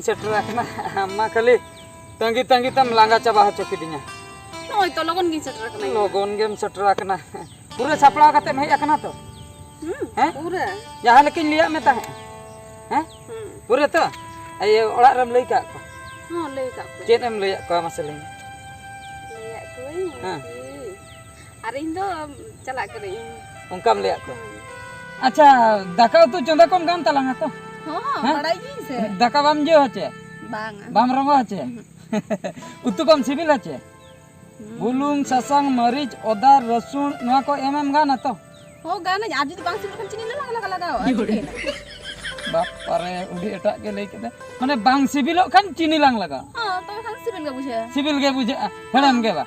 shutter रखना अम्मा खाली तंगी तंगी तम लांगा चाबा हो चुकीदिया नोय तो लगन गिन सेटर रखना लोगन गेम सेटर रखना पूरे सपड़ा काते में हेज तो हैं पूरा जहां लेकिन लिया में ता हैं पूरे तो ये ओड़ा रम लई का को हां ले का चेत एम लई को मासे लई ले कोई हां अरे इन दो चला करे उनकाम लई को अच्छा दाका तो चंदा कम गान तलांगा तो हां बड़ाई गिन से दाका बाम जो हचे बांग बाम रंग हचे उतु कम सिबिल हचे बुलुंग ससंग मरीच ओदा रसुन नवा को एमएम गाना तो हो गाना आज तो बांग सिबिल खन चिनी लगा लगाओ बाप रे उडी एटा के लई केदा माने बांग सिबिलो खान चीनी लांग लगा हां तो खान सिबिल के बुझे हेड़म के बा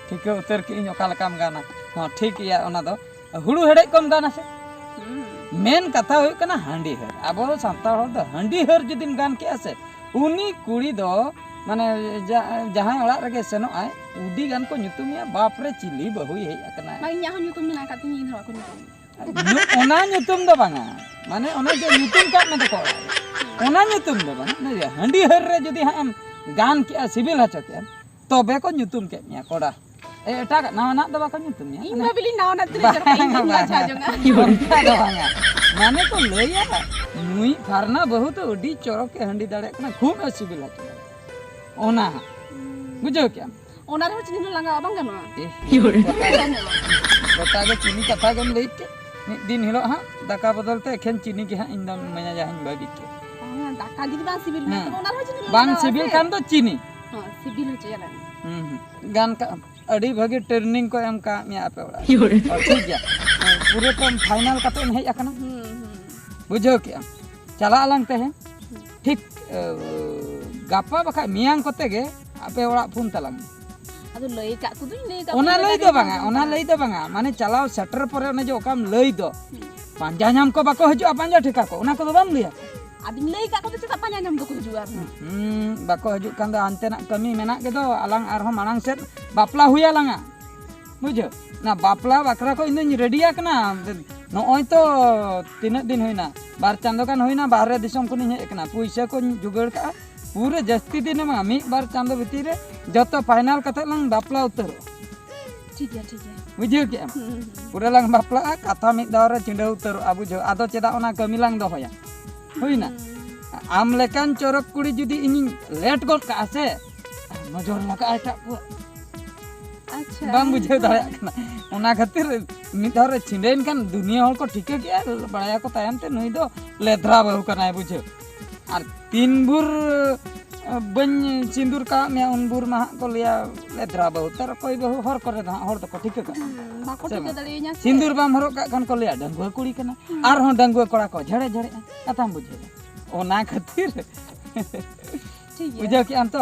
ठीक है उतर के इन ओकाल काम गाना हां ठीक या ओना दो हुड़ू हेड़े कम गाना से मेन कथा होय कना हांडी हर अब सांतार हर दो हांडी हर जदिन गान के से उनी कुड़ी दो माने जहां ओड़ा रगे सेनो आय उडी गान को nyutumia बाप रे चिली बहु हे अकना माई यहाँ nyutum ना काती इन हवा को nyutum ओना nyutum दो बांगा माने ओना जो nyutum का में तो ओना nyutum दो बांगा ने हांडी हर रे जदी हम गान के सिबिल हचो के तबे को nyutum के मिया कोड़ा एटा नावा ना दो बाको nyutum मिया इन बिली नाव ना तुले जरा इन लाचा जोंगा दो बांगा माने को लइया नुई फारना बहुत उडी चोरो के हांडी दाड़े कना खूब सिबिल हचो ओना बुझो क्या ओना रे चिनी लगा बांग गानो बता के चीनी कथा गम लई के दिन हिलो हां दाका बदलते एखन चीनी के हां इंदम मया जाहिन बाबी के हां दाका दी बांग सिबिल में तो ओना रे चिनी बांग सिबिल कान तो चीनी हां सिबिल हो चला गान का अड़ी भागे ट्रेनिंग को एम का मिया पे ओड़ा ठीक गया पूरे तो फाइनल कते हेज अकना बुझो क्या चला अलंग ते हैं ठीक गापा बखा मियांग कते गे आपे ओड़ा फोन तलांग अदो लई का कुदुई लई का ओना लई दो बांगा माने चलाओ सेटर परे ओने जो ओकाम लई दो पांजा नाम को बाको हजु पांजा ठिका को ओना को बाम लिया आदिन लई का को तो चता पांजा नाम को जुआर बाको हजु कान दो अंते ना कमी मेना के दो अलांग आरहो मांग सेट बापला हुया लांगा बुझो ना बापला बाकरा को इन रेडिया कना नोय तो तीना दिन होइना बार चांदो कान होइना बाहरे दिसम को हे कना पैसा को जुगाड़ का पूरे जस्ती दिन में मी बार चांदो भीतर रे जतो फाइनल कथा लंग बापला उतर ठीक है बुझियो के पूरे लंग बापला कथा मी दाव रे चिंडा उतर आबु जो आदो चेदा ओना कमी लंग दो होया होइना आम लेकान चोरक कुड़ी जुदी इन लेट गोट का से नजर लगा एटा अच्छा बाम बुझे दाया कना ओना खातिर मी दाव रे छिंडेन कान दुनिया हल को ठीके के बड़ाया को तायम ते नई दो लेद्रा बहु कनाय बुझे और तीन बुर बन सिंदूर का में उन बुर मा को लिया लेद्रा बहु तर कोई बहु हर करे दा हर तो को ठीक का बाको ठीक दलिया सिंदूर बाम हरो का कन को लिया डंगुआ कुड़ी कना आर हो डंगुआ कोड़ा को झड़े झड़े कथाम बुझे ओना खातिर ठीक है बुझे कि अंत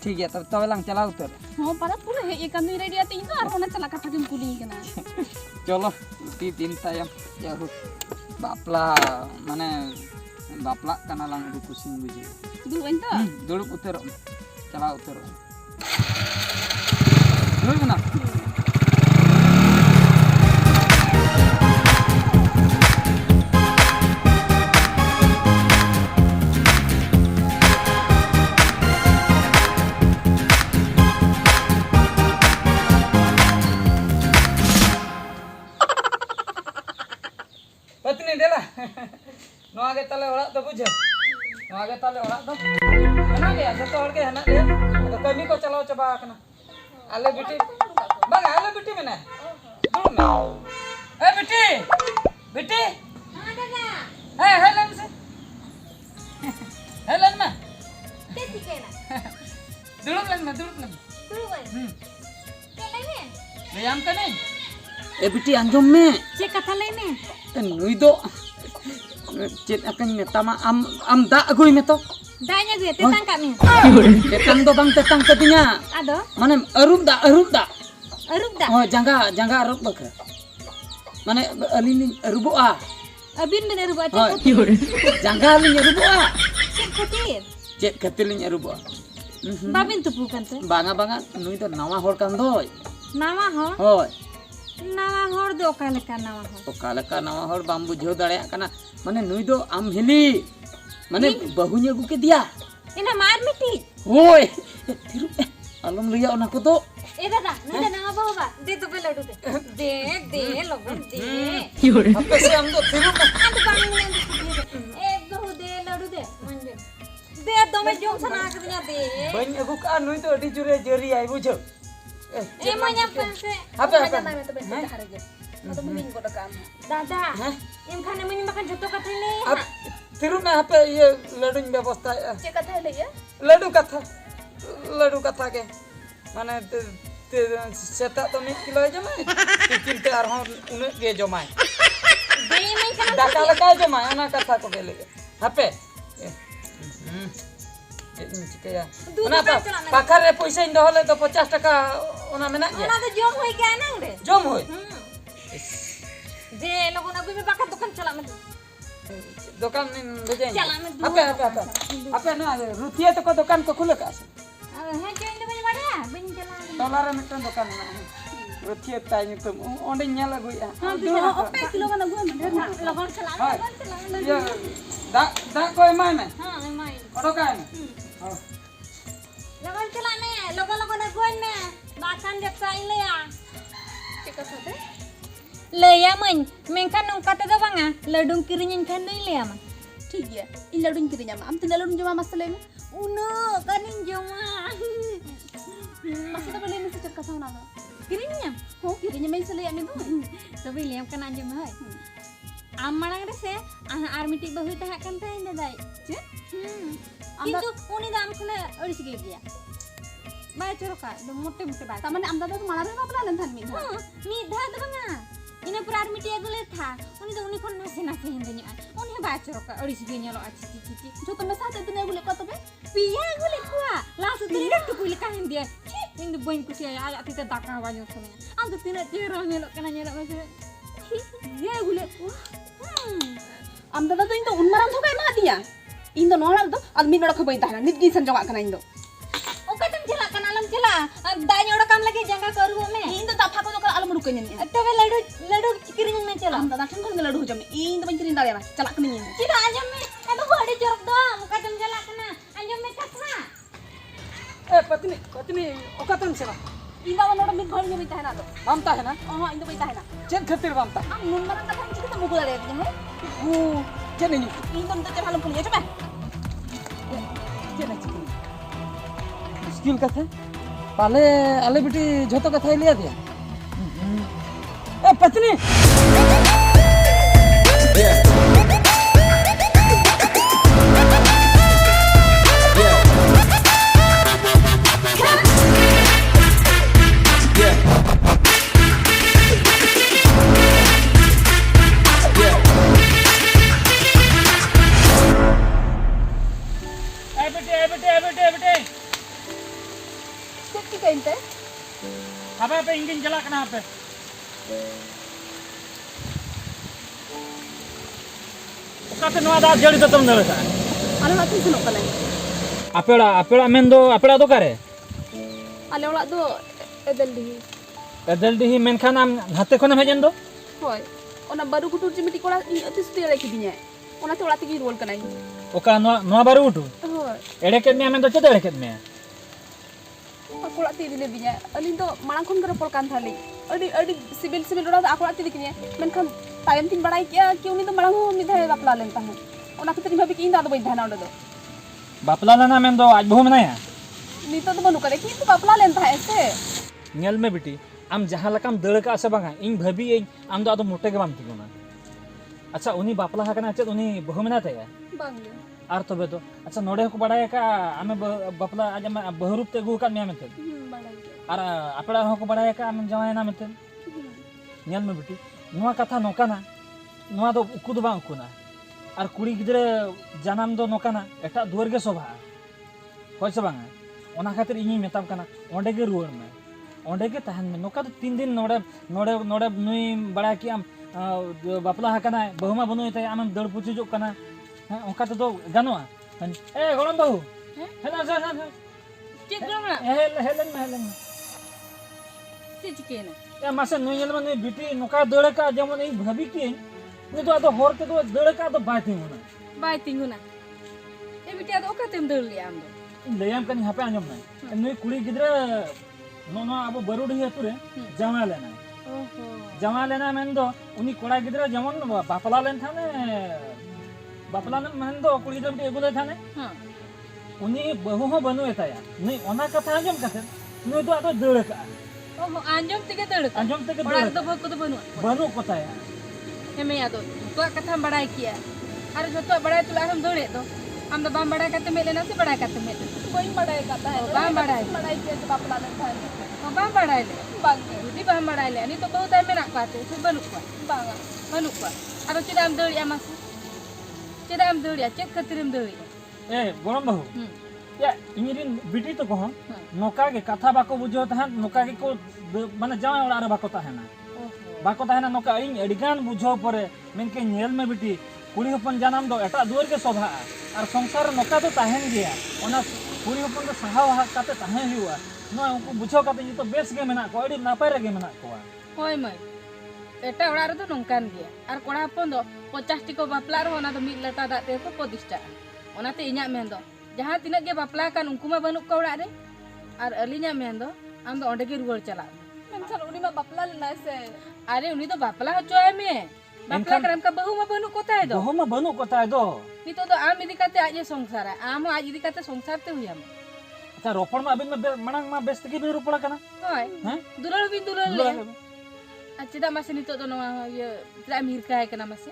ठीक है तब तबेलांग चला उतर हां पर पूरे हे एक अंदर रेडिया ते इन तो आर होना चला कथा के कुली कना चलो ती दिन तायम जाहु बापला माने बापला कना लांग दु कुसिन बुझे दुवन तो दुड़ुब उतर चला उतर दुड़ुब ना पत्नी देला नोआ के तले ओड़ा तो बुझे नोआ के तले ओड़ा तो हना गया जतो हड़ के हना गया तो कमी को चलाओ चबा कना आले बेटी बंग आले बेटी में ना दूर में ए बेटी बेटी हां दादा हेलन से हेलन में ते ठीक है ना दुड़ुब लन ते लेने ले आम कने ए बेटी अंजम में चे कथा लेने नुई दो चेत अकन तमा am दा अगुई में तो दाइnya gue tetang kami tetang do bang tetang ketinya ado माने अरुप दा arub da oh jangga Arup बक माने अलिनी अरुबोआ abin bener ruba oh jangga अलिनी अरुबोआ cek चेत खतिलिनी अरुबोआ babin tupu kan te बांगा नुई तो नवा होर कान दोय nama ho होय nama hor do kala kan nama ho तो कालका नवा होर बाम बुझो दड़या कना माने नुई दो आम हिली माने बहु ᱧ ᱟᱹᱜᱩ ᱠᱮᱫᱮᱭᱟ ina mar miti होय थिरु आलम लिया ओना को तो ए दादा नंदा नवा बाबा दे तो पे लड्डू दे दे लोगन दे आपे से हम तो थिरु अंत पानी ए बहु दे लड्डू दे मंजे दे दमे जोम सना कदिया दे बन अगु का नुई तो अडी जुरे जरी आई बुझो ए मnya पे apa apa तो बे हारे जे तो मुनिन को काम दादा एम खाने मुनिन makan जतो कथा ले अब थिरु में आपे ये लड्डू व्यवस्था चे कथा ले या लड्डू कथा के माने सेता तो 1 किलो जमाय टिफिन ते आर हों उन के जमाय दे मैं कना दाका लगा जमाय ओना कथा को के लेके आपे चिकया ओना पाखर रे पैसा इन दहले तो 50 टका ओना मेना गया ओना तो जोम होई गया ना रे जम होय जे लोगन अभी भी बाका दुकान चला में दुकान में भेजेंगे चला में आपे ना रुथिया तो को दुकान को खुले का है जो इन बनी बड़ा बन चला डॉलर में तो दुकान में रुथिया ताई नि तुम ओंडे ᱧᱮᱞ अगुया हां तो पे किलो का लगो लगन चला में ये दा कोई माय में हां माय ओडो का में हां लगन चला में लगन गोन में बाkan जब साइन ले आ चिका साथे लेया मन मेंखान नोंका ते दो बांगा लडुं किरिᱧ खान दई लेया मा ठीक है इन लड्डू किरिnya am tina lड्डू जमा मसले में उनो कानिन जमा मसले बले में से कथा ना किरिnya हो किरिnya में से ले आने दो तो भी लेम kan anjum होय आम मांग रे से आर मिटी बहु तहा kan थाई दादाई चे किंतु उनी दाम खुने अड़िस गे गया बाय चोरका दो मोटे मोटे बात तामाने आम दादा तो माला रे बापला लन थान मी धा दो बंगा इने पुरार मिटी अगले था उनी तो उनी कोन नासे नासे हिंदनी उनी बाय चोरका अड़िस गे ᱧᱮᱞᱚᱜ ᱟᱪᱤ ᱪᱤ जो तुम साथ इतने गुले को तबे पिया अगले कुआ लास तरी टुकुल का हिंदिया इन बन कुसिया आ आती ते दाका वाजो समय आम तो तिने चेहरा ᱧᱮᱞᱚᱜ kana ᱧᱮᱞᱚᱜ में ये गुले आम दादा तो इन तो उनमाराम तो काय मा दिया इन तो नोहल तो आदमी नोड़ खबई ताना नित गी संजवा kana इन तो ओका तुम चला kana लम चला दाई ओड़ा काम लगे जंगा करू में इन तो ताफा को तो आलम रुके ने तबे लड्डू किरिኝ में चला आम दादा ठन खन लड्डू जम इन तो बन किरिन दाले ना चला कनी चिरा आजम में अब बड़ी जोरक दो मुका तुम चला kana आजम में कथा ए पत्नी ओकातन सेवा इन दादा नोड़ मित घर में ताना तो बामता है ना हां इन तो बई ताना चेन खातिर बामता आम नुनमाराम कथा चिक तो मुगु दाले जम ओ चेन नि इन तो ते हालम पुलिया चबे चेन चिकन मुश्किल कथा पाले आले बेटी झोतो कथा लिया दिया ए पत्नी बेटे चेक की कइनते अबे पे इंजन चला कना पे ओकाते नवा दा जड़ी तो तुम दरे सा आले ना तिन सुनो कने अपेड़ा मेन दो अपेड़ा दो करे आले ओला दो एदल दी मेनखान आम हाते खने हेजन दो होय ओना बारू कुटुर चिमिटी कोला अति सुते रे किदिnya ओना ते ओला तिगी रोल कनाई ओका नवा बारू उठू होय एड़े केत में मेन दो चेद एड़े केत में कोला ती दिले बिnya अलिन तो मांग खन करे पोल कान थाली अडी सिबिल रोड़ा आकोला ती दिकिnya मेनखान तायम तीन बड़ाई किया कि उनी तो मांग हो मिधाय बापला लेन ताहे ओना खतिर भाबी कि इन दादो बई धाना ओडे दो बापला ना मेन दो आज बहु मेनाया नीतो तो बनु करे कि तो बापला लेन ताहे से नेल में बेटी आम जहां लकाम दड़ का से बांगा इन भाबी आम दो आदो मोटे के बाम तिगुना अच्छा उनी बापला हकना चेद उनी बहु मेना ताया बांगे आर तबे तो अच्छा नोडे को बड़ाय का आमे बापला आज बहुरूप ते गु का मिया मेते बाड़ाई आर आपड़ा हो को बड़ाय का आमे जवाय ना मेते नेल में बेटी नुआ कथा नोकाना नुआ दो उकु दो बा उकुना आर कुड़ी गिदरे जानम दो नोकाना एटा दुवर गे शोभा होय से बांगा ओना खातिर इनी मेताम काना ओंडे गे रुवर में ओंडे गे तहन में नोका तो 3 दिन नोडे नुई बड़ा कि आम बापला हकना बहुमा बनुय ते आम दड़ पुची जो कना हां ओका तो गानोआ ए गणम बहु हेला जा चिक गमला हेलन चिकेना या मासे नुई येल में बिटी नोका दड़ का जेमन ई भाबी की ने तो आदो होर के तो दड़ का तो बाती होना बाय तिंगुना ए बिटिया दो का तेम दड़ लिया हम दो लेयम कनी हापे आंजम ना नुई कुड़ी गिद्रा नो अब बरुडी अतु रे जामा लेना ओहो जामा लेना मेन दो उनी कोड़ा गिद्रा जेमन बापला लेन थाने बापला लेन मेन दो कुड़ी गिद्रा मिटे एगुले थाने हां उनी बहु हो बनु एताया नुई ओना कथा आंजम कथे नुई तो आतो दड़ का ओहो आंजम तिगे दड़ का आंजम तक कोड़ा तो भक तो बनु कोताया हेमे या दो तो कथा बड़ाई किया अरे जो तो बड़ाई तुला हम दौड़े तो हम तो बाम बड़ाई करते में लेना से बड़ाई करते में कोई बड़ाई करता है बाम बड़ाई किया तो बापला लेन था बाम बड़ाई ले बांग दी बाम बड़ाई ले नहीं तो बहुत टाइम में ना पाते से बनु को बांगा बनु को अरे चिदा हम दौड़िया मास चिदा हम दौड़िया चेक खातिर हम दौड़िया ए गोरम बहु या इंगिरिन बिटी तो कहो नोका के कथा बाको बुझो तहन नोका के को माने जाय ओड़ा रे बाको तहना बाको तहना नोका इन एडिगान बुझो परे मेनके नेल में बिटी कुड़ी हपन जानम दो एटा दुवर के शोभा और संसार नोका तो तहन गया ओना कुड़ी हपन तो सहाव काते तहन हुआ नो उनको बुझो काते ये तो बेस के मेना को एडी नापाय रे मेना को होय मय एटा ओड़ा रे तो नोंकान गया और कोड़ा हपन दो 50 टी को बापला रो ओना तो मिल लटा दाते को 25 टा ओनाते इन्या मेन दो जहां तिना के बापला कान उनको मा बनु को ओड़ा रे और अलिन्या मेन दो आम दो ओंडे के रुवर चला मेनखान उनी मा बापला लेना से अरे उनी तो बापला होचोय में बापला करम का बहु मा बनु कोता है दो बहु मा बनु कोता है दो नितो तो आम इदी काते आज संसार है आम आज इदी काते संसार ते हुया में अच्छा रोपण में अबिन में मणंग मा बेस्त की भी रुपड़ा कना होय हैं दुलल भी दुलल ले अच्छा दा मासे नितो तो नवा ये त्रा मिर का है कना मासे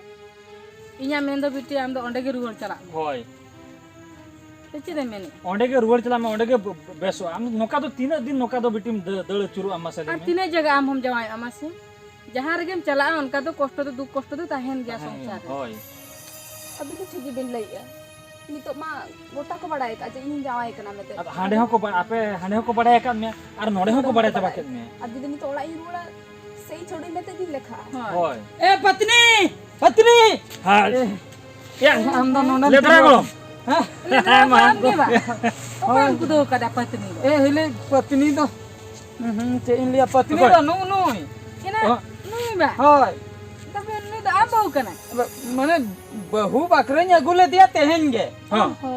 इन्या मेन दो बिटी आम दो ओंडे के रुवर चला होय चेदे मेने ओंडे के रुवर चला में ओंडे के बेसो आम नोका तो 3 दिन नोका दो बिटी दड़ चुरु अम्मा से और तीने जगह आम हम जवाय अम्मा से जहां रेगेम चला उनका तो कष्ट तो दुख कष्ट तो तहन गया संसार होय अभी तो ठीक बिन लइया नितो मा गोटा को बड़ाई का जे इन जवाय कना मेते अब हांडे हो को आपे हांडे हो को बड़ाय का में और नोडे हो को बड़ाय तबा के में अब दिन तो ओड़ा इरुड़ा सही छोड़ी मेते दी लेखा होय ए पत्नी पत्नी हां या हम दोनों ने लेतरा गलो हां माम के बा ओपन कुदो कदा पत्नी ए हिले पत्नी तो चे इन लिया पत्नी तो नु नु केना नुई बा होय तबे नु दा बहु कना माने बहु बकरन अगुले दिया तेहन गे हां हो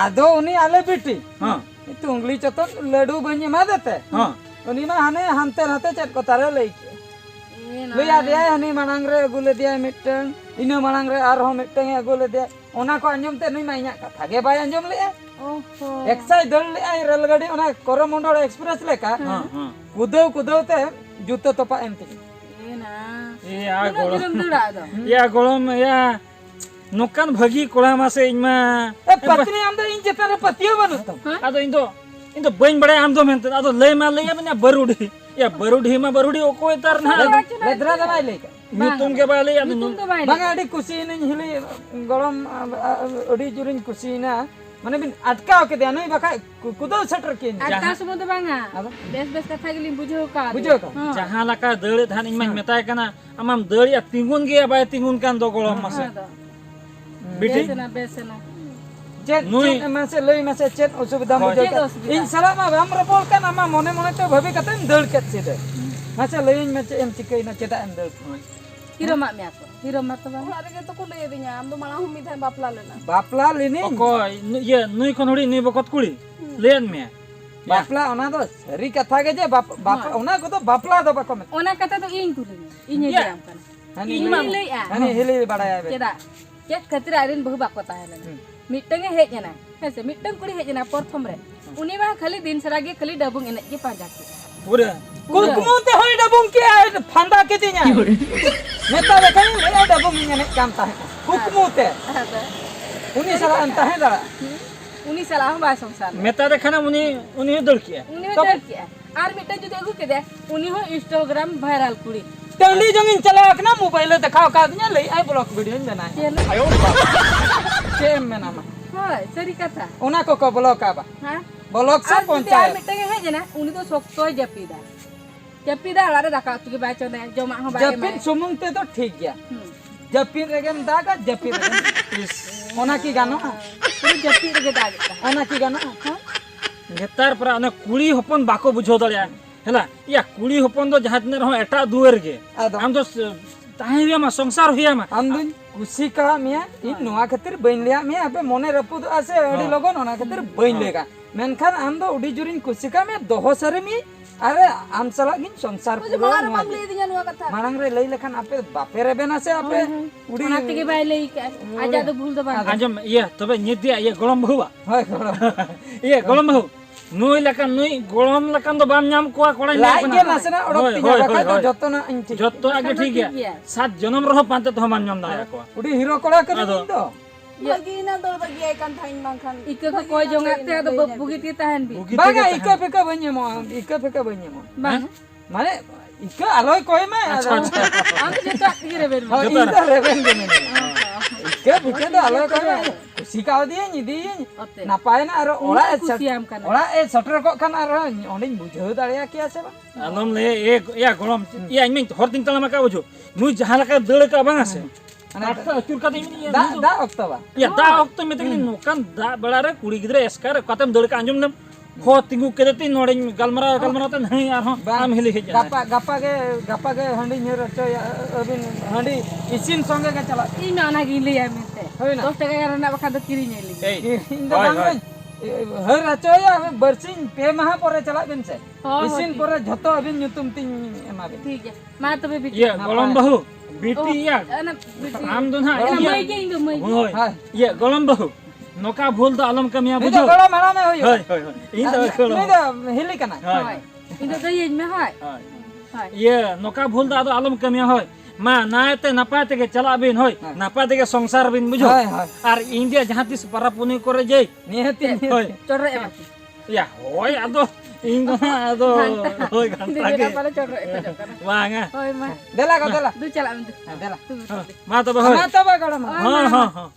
आदो उनी आले बिटी हां तो उंगली चतन लड्डू बन मा देते हां उनी मा हने हनते रहते चट को तारे लई के ए ना लइया दिया हनी मानंग रे अगुले दिया मिटन इनो मानंग रे आर हो मिटन अगुले दिया ओना को अंजम ते नुई मा इया कथा गे बाय अंजम ले ओहो एक्साइड दल ले आई रेलगाड़ी ओना कोरमंडल एक्सप्रेस लेका हां हां कुदो कुदो ते जुतो तोपा एमती ए ना ए आ गोलो जरम दुड़ा दो या गोलम या नोकान भगी कोड़ा मासे इमा ए पत्नी हम तो इन जेता पतियो बनु तो आदो इन तो बइन बड़े आम दो मेंत आदो ले मा ले बना बरुडी या बरुडी मा बरुडी ओको तर ना लेदरा दवाई लेका तुम के बाले या तुम तो बाई बांगा अडी खुशी नहीं हिली गरम अडी जुरिन खुशी ना माने बिन अटकाव के देनई बका कुदो सटर के आता सुमो तो बांगा बेस बेस कथा गेली बुझो का बुझो का जहां लका दड़े धान इमा मेताय कना आमाम दड़िया तिंगुन गया बाय तिंगुन कान दो गोलम मासे बिटी बेसना चेत मासे लई मासे चेत असुविधा बुझो का इन सला मा हम रपोल का ना मने मने तो भाबी कते दड़ के छे मासे लई में एम चिकई ना चेता एम दड़ हिरो मा में आको हिरो मा तो बा अरे के तो को ले दिया हम तो माला हम मिथाय बापला लेना बापला लेनी ओको ये नुई कोन हुडी नुई बकत कुड़ी लेन में बापला ओना दो सरी कथा के जे बाप ओना को तो बापला दो बको में ओना कथा तो इन कुली इन ये जाम कना हनी इन ले आ हनी हिली बड़ाया बे केदा चेत खातिर आरिन बहु बाको ताहेला मिटंगे हेज ना हेसे मिटंग कुड़ी हेज ना प्रथम रे उनी बा खाली दिन सरागे खाली डबुंग एने के पाजा के पूरे कुकमुते होई डबुंग के फंदा के दिया नेता देखनी ले डबुंग ने काम ता है कुकमुते उनी सला अंता है दरा उनी सला हम बा संसार मेता देखना उनी दड़ किया उनी हो डर किया आर मिटंग जुदे अगु के दे उनी हो इंस्टाग्राम वायरल कुड़ी टेली जंगिन चला ना मोबाइल दिखाओ का दिया ले आई ब्लॉग वीडियो बना चलो आयो केम में नाम हाय सरी कथा ओना को ब्लॉग का बा हां ब्लॉग से आर पहुंचाए मिटंगे हेज ना उनी तो सोक्तोय जपीदा आरे दाका तुके बाचो ने जमा हो बाय जपिन सुमुंग ते तो ठीक गया जपिन रेगेम दागा जपिन ओना की गानो पूरी जपी रे दागा ओना की गानो नेतार पर अने कुड़ी हपन बाको बुझो दड़िया हला या कुड़ी हपन दो जहां दिन रहो एटा दुवर गे आदो हम तो ताहे हुआ मा संसार हुआ मा हम दिन कुसी का मिया इन नोआ खातिर बइन लिया मिया आपे मोने रपुद आसे अडी लगन ओना खातिर बइन लेगा मेनखान आम दो उडी जुरिन कुसी का मिया दोहो सरे मी अरे आम सला गिन संसार मुझे पूरा मार मांग ले दिया नुआ कथा मारंग रे लई लेखान आपे बापे रे बेना से आपे उडी ᱚᱱᱟ ᱛᱮᱜᱮ ᱵᱟᱭ ᱞᱟᱹᱭ ᱠᱟᱜᱼᱟ ᱟᱡᱟᱜ ᱫᱚ ᱵᱷᱩᱞ ᱫᱚ ᱵᱟᱝ आजम ये तबे निदिया ये गोलम बहुवा होय गोड़म ये गोलम बहु नुई लका नुई गोलम लकान दो बाम नाम कोआ कोड़ा लाई के नासना ओडक तिया बाका तो जत्तो ना इन ठीक जत्तो आगे ठीक है सात जन्म रहो पांते तो मान नाम दाया कोआ उडी हीरो कोड़ा करे दो lagi na dol bagi ai kan thain bang kan ᱤᱠᱟᱹ ᱠᱚ ᱠᱚᱭ ᱡᱚᱝᱟᱜ ᱛᱮ ᱟᱫᱚ ᱵᱩᱜᱤ ᱛᱮ ᱛᱟᱦᱮᱱ ᱵᱤᱱ बागा इका फेका बन्ये मो इका फेका बन्ये मो ᱵᱟᱝ माने इका आलोय कोय में ᱟᱢ ᱫᱚ ᱡᱚᱛᱚ ᱛᱮᱜᱮ ᱨᱮᱵᱮᱱ ᱢᱟ हाँ इधर रेवेन के ने इका फेका दो आलोय कोय में सिकाव दिए निदी ᱚᱛᱮ नापाय ना आरो ओड़ा ᱠᱩᱥᱤᱭᱟᱢ ᱠᱟᱱᱟ ओड़ा ए सटर को खान आरो ओंडिन बुझाव दाड़िया किया से बा आलम ले ये या गोलम ये आइमिन हर दिन तला मका बुझो नुई जहां लका दड़ का बांगा से आता चुर का दिन दा दा अक्तबा या दा वक्त में तक नोकान दा बड़ा रे कुड़ी गिदरे एस्कार कतम दड़ का अंजुम दम हो तिंगु केदे ती नोड़े गलमरा त नहीं यार हो आम हिली हे गप्पा के हंडी न्यूर चोया अबिन हंडी इसिन संगे के चला ᱤᱧ ᱢᱟ ᱚᱱᱟᱜᱤᱧ ᱞᱟᱹᱭᱟ ᱢᱮᱱᱛᱮ होय ना 10 ᱴᱟᱠᱟ ᱜᱟᱱ ᱨᱮᱱᱟᱜ ᱵᱟᱠᱷᱟᱱ ᱫᱚ ᱠᱤᱨᱤᱧ ᱟᱹᱞᱤᱧ ए इन द बांग हर रचोया बरसिन पे महा परे चला बिन से हाँ, इसिन परे झतो अबिन ᱧᱩᱛᱩᱢ तिन एमा बिन ᱴᱷᱤᱠ ᱜᱮᱭᱟ ᱢᱟ ᱛᱚᱵे ᱵᱤᱴᱤ ये गोलम बहु बीटी या ᱚᱱᱟ ᱵᱤᱴᱤ आम दो ना ᱚᱱᱟ ये ᱢᱟᱹᱭ ᱜᱮ ᱤᱧ ᱫᱚ ᱢᱟᱹᱭ ᱜᱮ होय हाय ये गोलम बहु नोका भूल तो आलम कमिया नहीं बुझो तो बड़ा मारा में होयो होय होय होय इन तो खोलो नहीं तो हिली कना ᱦᱳᱭ ᱤᱧ ᱫᱚ ᱫᱟᱹᱭᱟᱹᱧ ᱢᱮ ᱦᱳᱭ ᱦᱳᱭ ये नोका भूल दा तो आलम कमिया होय मा नायते नपाय तेगे चला बिन होय नपाय तेगे संसार बिन बुझो हाय हाय और इंडिया जहां तिस परापुनी करे जाय निहति होय ᱪᱚᱰᱨᱚ ᱮᱢᱟᱠᱤ या होय आदो इन दो आदो होय घंटा के ᱫᱤᱫᱤ ᱯᱟᱞᱮ ᱪᱚᱰᱨᱚ ᱮᱢᱟᱠᱤ वांगा ᱦᱳᱭ ᱢᱟ देला को देला ᱫᱩ ᱪᱟᱞᱟᱜ ᱢᱮ देला मा तो होय मा तबा गड़म हां हां हां